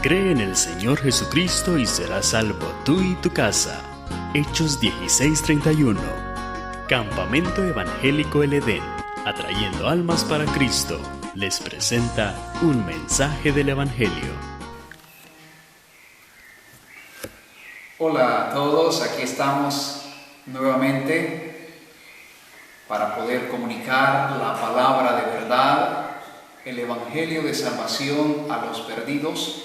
Cree en el Señor Jesucristo y serás salvo tú y tu casa. Hechos 16:31. Campamento Evangélico El Edén, atrayendo almas para Cristo, les presenta un mensaje del Evangelio. Hola a todos, aquí estamos nuevamente para poder comunicar la palabra de verdad, el Evangelio de salvación a los perdidos.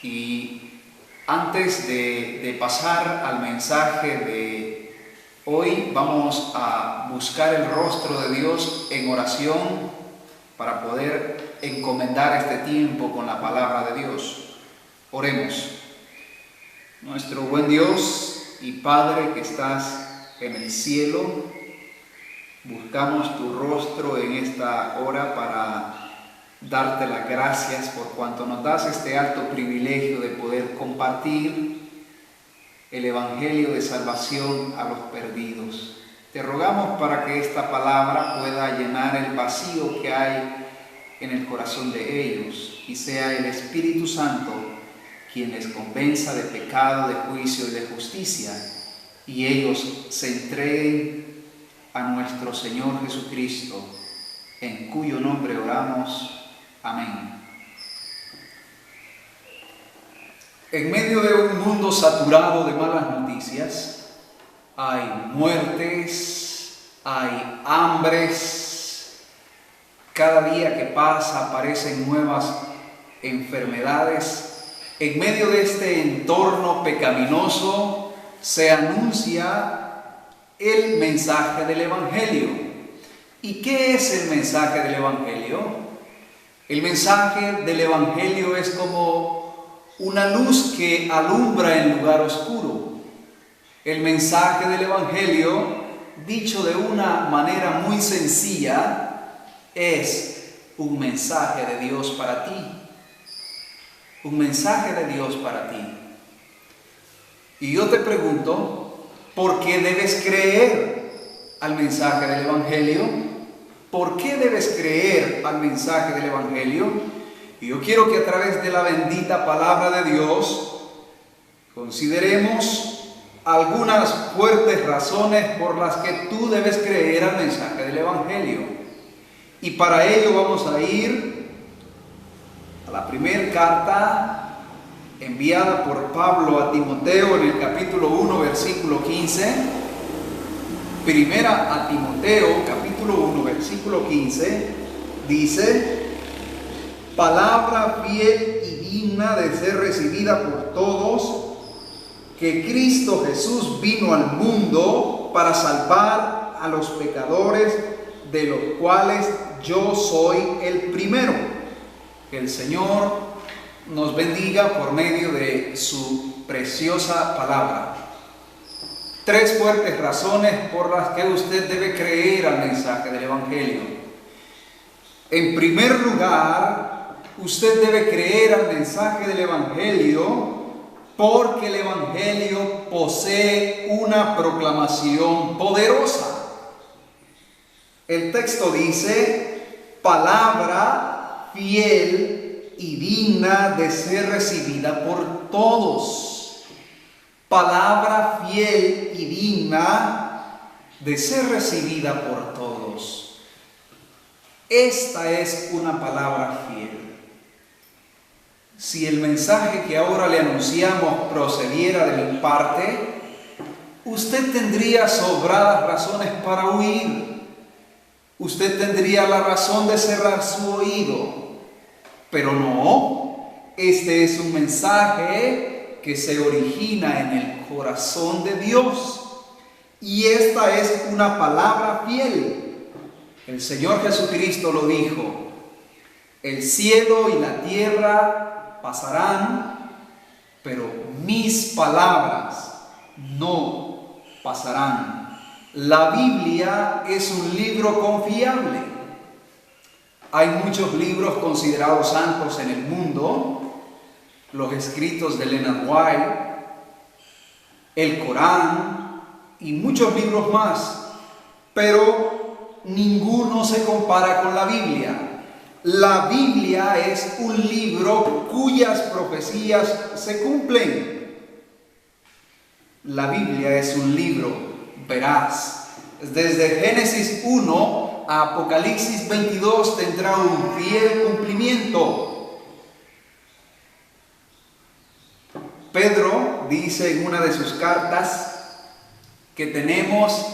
Y antes de pasar al mensaje de hoy, vamos a buscar el rostro de Dios en oración para poder encomendar este tiempo con la palabra de Dios. Oremos. Nuestro buen Dios y Padre que estás en el cielo, buscamos tu rostro en esta hora para darte las gracias por cuanto nos das este alto privilegio de poder compartir el Evangelio de salvación a los perdidos. Te rogamos para que esta palabra pueda llenar el vacío que hay en el corazón de ellos y sea el Espíritu Santo quien les convenza de pecado, de juicio y de justicia, y ellos se entreguen a nuestro Señor Jesucristo, en cuyo nombre oramos. Amén. En medio de un mundo saturado de malas noticias, hay muertes, hay hambres, cada día que pasa aparecen nuevas enfermedades. En medio de este entorno pecaminoso se anuncia el mensaje del Evangelio. ¿Y qué es el mensaje del Evangelio? El mensaje del Evangelio es como una luz que alumbra en lugar oscuro. El mensaje del Evangelio, dicho de una manera muy sencilla, es un mensaje de Dios para ti. Un mensaje de Dios para ti. Y yo te pregunto, ¿por qué debes creer al mensaje del Evangelio? ¿Por qué debes creer al mensaje del Evangelio? Y yo quiero que a través de la bendita palabra de Dios consideremos algunas fuertes razones por las que tú debes creer al mensaje del Evangelio. Y para ello vamos a ir a la primera carta enviada por Pablo a Timoteo en el capítulo 1, versículo 15. Primera a Timoteo, capítulo 1, versículo 15, dice: palabra fiel y digna de ser recibida por todos, que Cristo Jesús vino al mundo para salvar a los pecadores, de los cuales yo soy el primero. Que el Señor nos bendiga por medio de su preciosa palabra. Tres fuertes razones por las que usted debe creer al mensaje del Evangelio. En primer lugar, usted debe creer al mensaje del Evangelio porque el Evangelio posee una proclamación poderosa. El texto dice: palabra fiel y digna de ser recibida por todos. Palabra fiel y digna de ser recibida por todos. Esta es una palabra fiel. Si el mensaje que ahora le anunciamos procediera de mi parte, usted tendría sobradas razones para huir. Usted tendría la razón de cerrar su oído. Pero no, este es un mensaje que se origina en el corazón de Dios. Y esta es una palabra fiel. El Señor Jesucristo lo dijo: el cielo y la tierra pasarán, pero mis palabras no pasarán. La Biblia es un libro confiable. Hay muchos libros considerados santos en el mundo: los escritos de Leonard White, el Corán y muchos libros más, pero ninguno se compara con la Biblia. La Biblia es un libro cuyas profecías se cumplen. La Biblia es un libro veraz. Desde Génesis 1 a Apocalipsis 22 tendrá un fiel cumplimiento. Pedro dice en una de sus cartas que tenemos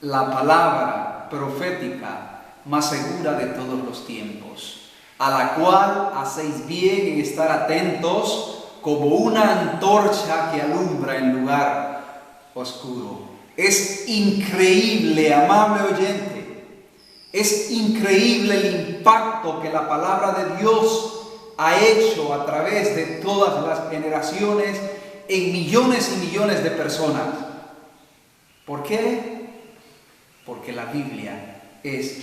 la palabra profética más segura de todos los tiempos, a la cual hacéis bien en estar atentos como una antorcha que alumbra en lugar oscuro. Es increíble, amable oyente, es increíble el impacto que la palabra de Dios ha hecho a través de todas las generaciones en millones y millones de personas. ¿Por qué? Porque la Biblia es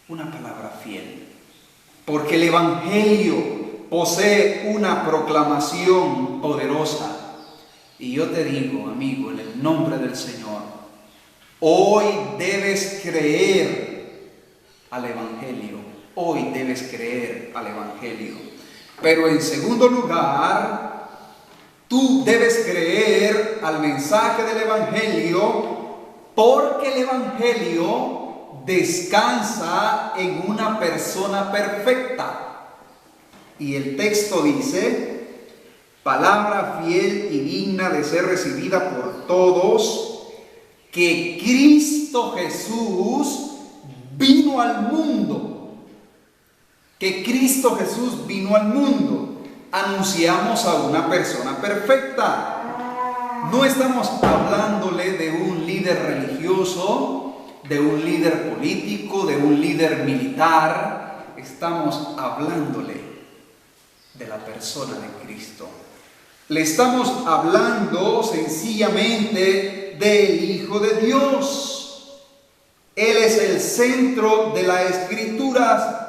una palabra fiel. Porque el Evangelio posee una proclamación poderosa. Y yo te digo, amigo, en el nombre del Señor, hoy debes creer al Evangelio. Hoy debes creer al Evangelio. Pero en segundo lugar, tú debes creer al mensaje del Evangelio, porque el Evangelio descansa en una persona perfecta. Y el texto dice: palabra fiel y digna de ser recibida por todos, que Cristo Jesús vino al mundo. Que Cristo Jesús vino al mundo. Anunciamos a una persona perfecta. No estamos hablándole de un líder religioso, de un líder político, de un líder militar. Estamos hablándole de la persona de Cristo. Le estamos hablando sencillamente del Hijo de Dios. Él es el centro de las Escrituras.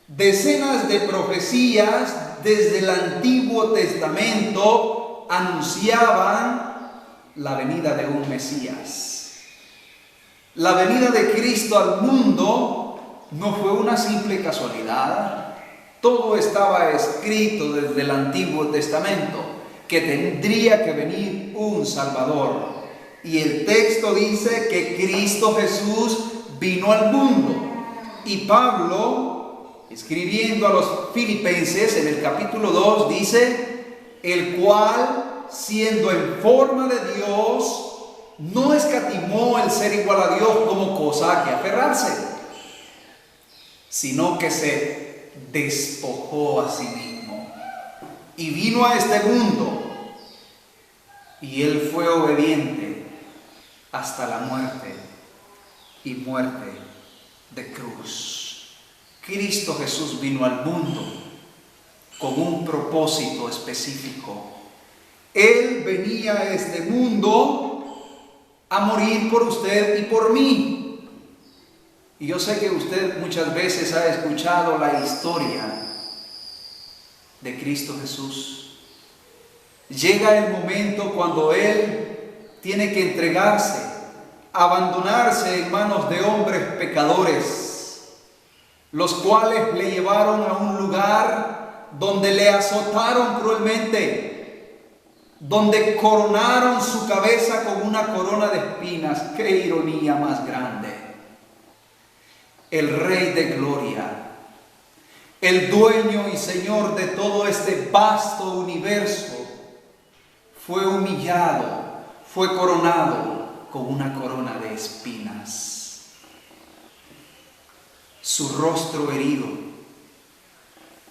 Decenas de profecías desde el Antiguo Testamento anunciaban la venida de un Mesías. La venida de Cristo al mundo no fue una simple casualidad. Todo estaba escrito desde el Antiguo Testamento, que tendría que venir un Salvador. Y el texto dice que Cristo Jesús vino al mundo. Y Pablo, escribiendo a los filipenses en el capítulo 2, dice: el cual, siendo en forma de Dios, no escatimó el ser igual a Dios como cosa a que aferrarse, sino que se despojó a sí mismo y vino a este mundo, y él fue obediente hasta la muerte, y muerte de cruz. Cristo Jesús vino al mundo con un propósito específico. Él venía a este mundo a morir por usted y por mí. Y yo sé que usted muchas veces ha escuchado la historia de Cristo Jesús. Llega el momento cuando Él tiene que entregarse, abandonarse en manos de hombres pecadores, los cuales le llevaron a un lugar donde le azotaron cruelmente, donde coronaron su cabeza con una corona de espinas. ¡Qué ironía más grande! El Rey de Gloria, el dueño y Señor de todo este vasto universo, fue humillado, fue coronado con una corona de espinas. Su rostro herido,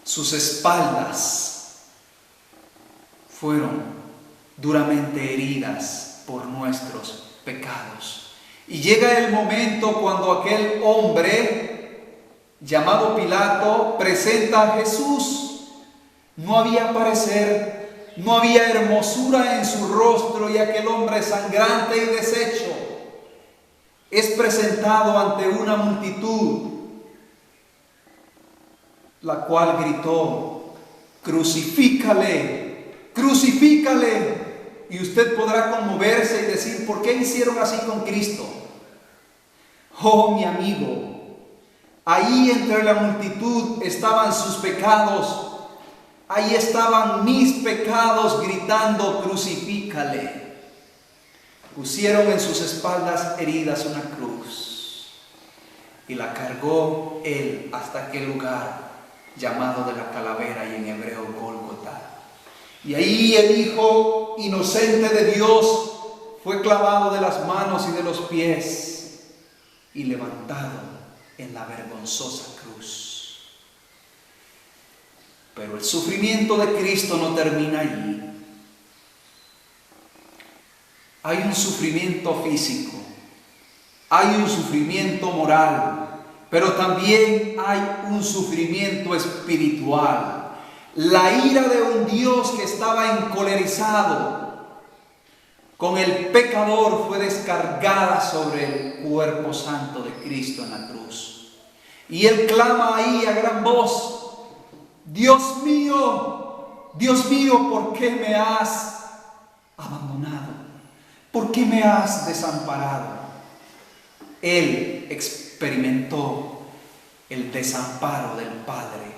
sus espaldas fueron duramente heridas por nuestros pecados. Y llega el momento cuando aquel hombre llamado Pilato presenta a Jesús. No había parecer, no había hermosura en su rostro, y aquel hombre sangrante y deshecho es presentado ante una multitud, la cual gritó: crucifícale, crucifícale. Y usted podrá conmoverse y decir: ¿por qué hicieron así con Cristo? Oh, mi amigo, Ahí entre la multitud estaban sus pecados. Ahí estaban mis pecados gritando: crucifícale. Pusieron en sus espaldas heridas una cruz y la cargó él hasta aquel lugar llamado de la calavera, y en hebreo Gólgota. Y ahí el Hijo inocente de Dios fue clavado de las manos y de los pies y levantado en la vergonzosa cruz. Pero el sufrimiento de Cristo no termina allí. Hay un sufrimiento físico, hay un sufrimiento moral, pero también hay un sufrimiento espiritual. La ira de un Dios que estaba encolerizado con el pecador fue descargada sobre el cuerpo santo de Cristo en la cruz. Y Él clama ahí a gran voz: Dios mío, ¿por qué me has abandonado? ¿Por qué me has desamparado? Él experimentó el desamparo del Padre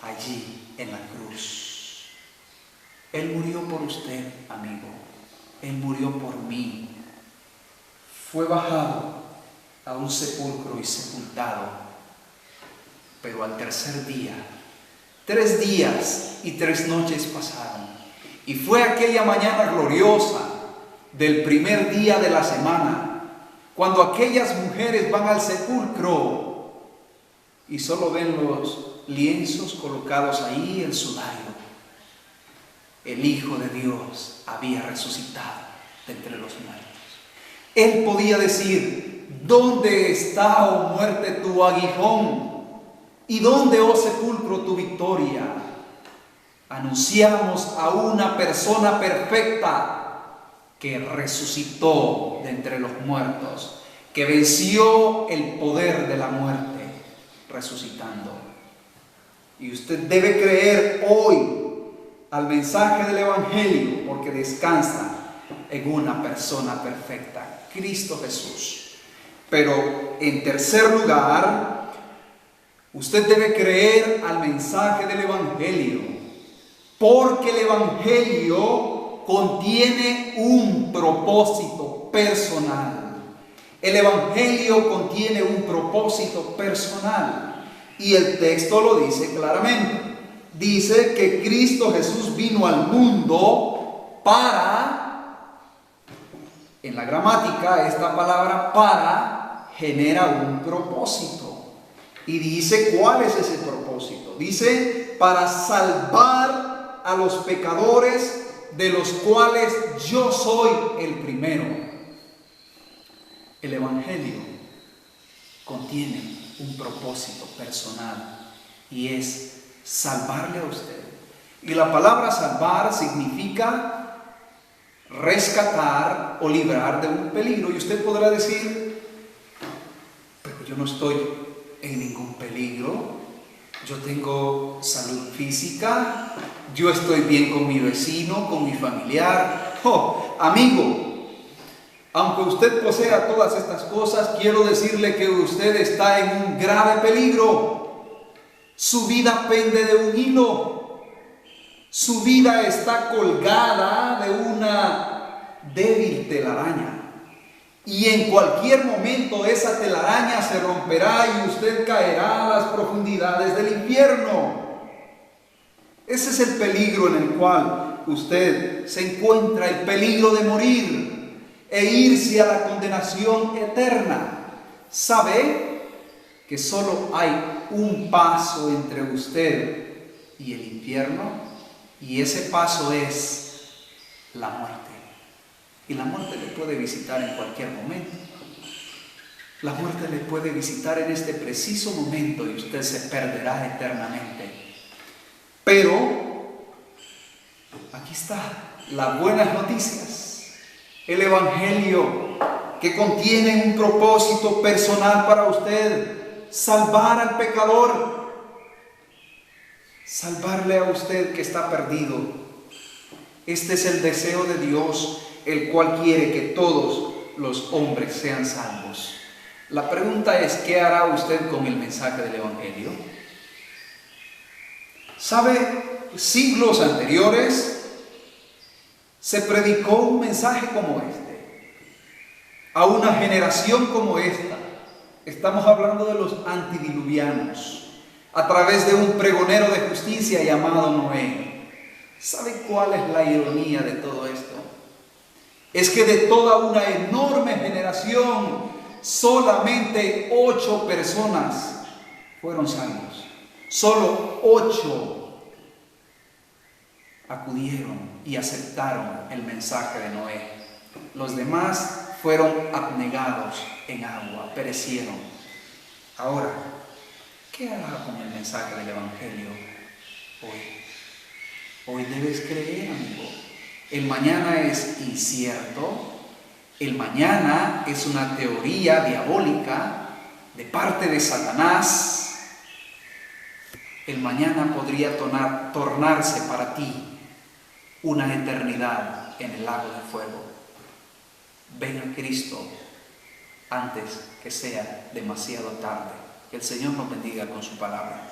allí en la cruz. Él murió por usted, amigo. Él murió por mí. Fue bajado a un sepulcro y sepultado. Pero al tercer día, 3 días y 3 noches pasaron. Y fue aquella mañana gloriosa del primer día de la semana, cuando aquellas mujeres van al sepulcro y solo ven los lienzos colocados ahí, el sudario. El Hijo de Dios había resucitado de entre los muertos. Él podía decir: ¿dónde está, oh muerte, tu aguijón? ¿Y dónde, oh sepulcro, tu victoria? Anunciamos a una persona perfecta que resucitó de entre los muertos, que venció el poder de la muerte resucitando. Y usted debe creer hoy al mensaje del Evangelio, porque descansa en una persona perfecta, Cristo Jesús. Pero en tercer lugar, usted debe creer al mensaje del Evangelio, porque el Evangelio contiene un propósito personal. El Evangelio contiene un propósito personal. Y el texto lo dice claramente. Dice que Cristo Jesús vino al mundo para, en la gramática, esta palabra para genera un propósito. Y dice, ¿cuál es ese propósito? Dice, para salvar a los pecadores, de los cuales yo soy el primero. El Evangelio contiene un propósito personal y es salvarle a usted. Y la palabra salvar significa rescatar o librar de un peligro. Y usted podrá decir: pero yo no estoy en ningún peligro. Yo tengo salud física, yo estoy bien con mi vecino, con mi familiar. Oh, amigo, aunque usted posea todas estas cosas, quiero decirle que usted está en un grave peligro. Su vida pende de un hilo. Su vida está colgada de una débil telaraña. Y en cualquier momento esa telaraña se romperá y usted caerá a las profundidades del infierno. Ese es el peligro en el cual usted se encuentra, el peligro de morir e irse a la condenación eterna. ¿Sabe que solo hay un paso entre usted y el infierno? Y ese paso es la muerte. Y la muerte le puede visitar en cualquier momento. La muerte le puede visitar en este preciso momento y usted se perderá eternamente. Pero aquí está las buenas noticias. El Evangelio que contiene un propósito personal para usted: salvar al pecador, salvarle a usted que está perdido. Este es el deseo de Dios, el cual quiere que todos los hombres sean salvos. La pregunta es, ¿qué hará usted con el mensaje del Evangelio? ¿Sabe? Siglos anteriores se predicó un mensaje como este, a una generación como esta. Estamos hablando de los antidiluvianos, a través de un pregonero de justicia llamado Noé. ¿Sabe cuál es la ironía de todo esto? Es que de toda una enorme generación, solamente 8 personas fueron salvos. Solo 8 acudieron y aceptaron el mensaje de Noé. Los demás fueron abnegados en agua, perecieron. Ahora, ¿qué hará con el mensaje del Evangelio hoy? Hoy debes creer, amigo. El mañana es incierto. El mañana es una teoría diabólica de parte de Satanás. El mañana podría tornarse para ti una eternidad en el lago de fuego. Ven a Cristo antes que sea demasiado tarde. Que el Señor nos bendiga con su palabra.